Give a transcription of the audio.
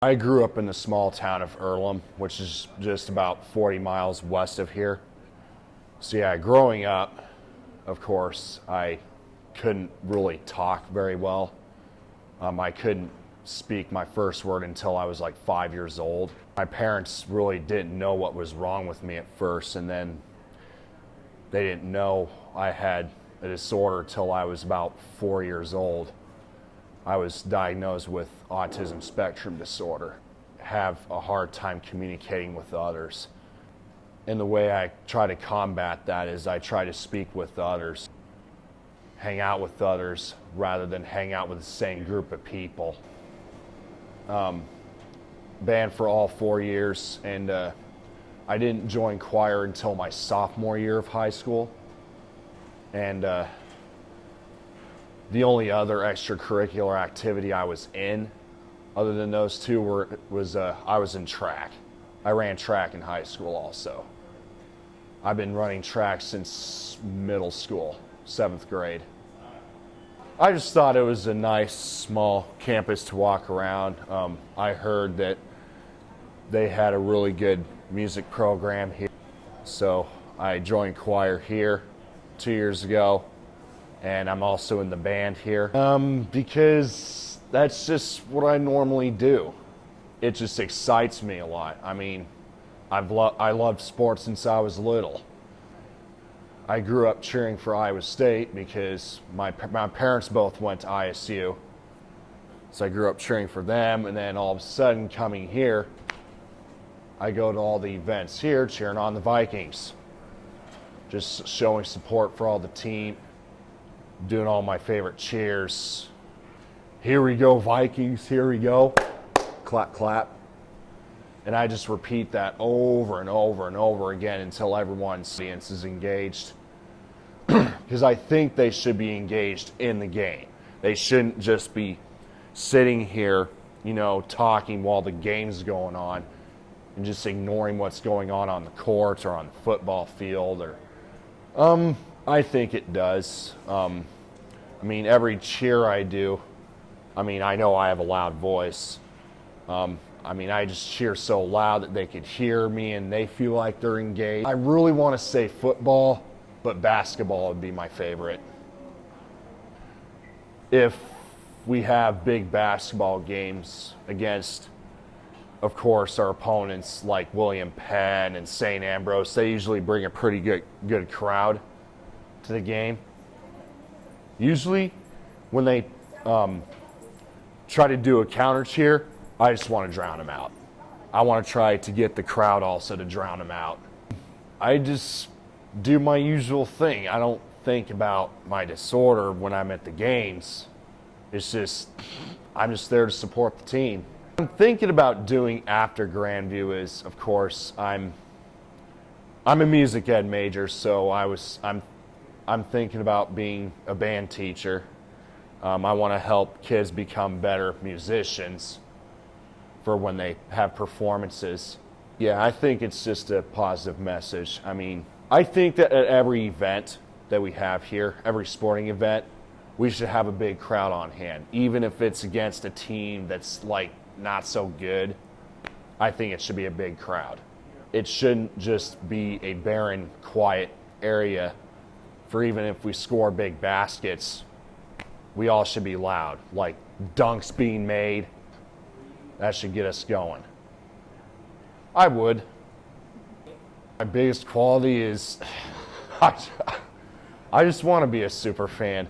I grew up in the small town of Earlham, which is just about 40 miles west of here. So yeah, growing up, of course, I couldn't really talk very well. I couldn't speak my first word until I was like 5 years old. My parents really didn't know what was wrong with me at first, and then they didn't know I had a disorder till I was about 4 years old. I was diagnosed with autism spectrum disorder. Have a hard time communicating with others. And the way I try to combat that is I try to speak with others, hang out with others rather than hang out with the same group of people. Band for all 4 years, and I didn't join choir until my sophomore year of high school. And the only other extracurricular activity I was in, other than those two, was I was in track. I ran track in high school also. I've been running track since middle school, 7th grade. I just thought it was a nice small campus to walk around. I heard that they had a really good music program here. So I joined choir here 2 years ago, and I'm also in the band here because that's just what I normally do. It just excites me a lot. I mean, I loved sports since I was little. I grew up cheering for Iowa State because my parents both went to ISU. So I grew up cheering for them, and then all of a sudden coming here, I go to all the events here cheering on the Vikings. Just showing support for all the team, doing all my favorite cheers. Here we go, Vikings, here we go. Clap, clap. And I just repeat that over and over and over again until everyone's audience is engaged. Because I think they should be engaged in the game. They shouldn't just be sitting here, talking while the game's going on and just ignoring what's going on the court or on the football field. I think it does. Every cheer I do, I know I have a loud voice. I just cheer so loud that they could hear me and they feel like they're engaged. I really want to say football, but basketball would be my favorite. If we have big basketball games against, of course, our opponents like William Penn and St. Ambrose, they usually bring a pretty good crowd to the game. Usually, when they try to do a counter cheer, I just want to drown them out. I want to try to get the crowd also to drown them out. I just do my usual thing. I don't think about my disorder when I'm at the games. It's just, I'm just there to support the team. I'm thinking about doing after Grandview is, of course, I'm a music ed major, so I'm thinking about being a band teacher. I want to help kids become better musicians for when they have performances. Yeah, I think it's just a positive message. I think that at every event that we have here, every sporting event, we should have a big crowd on hand. Even if it's against a team that's like not so good, I think it should be a big crowd. It shouldn't just be a barren, quiet area for even if we score big baskets. We all should be loud, like dunks being made. That should get us going. I would. My biggest quality is I just want to be a super fan.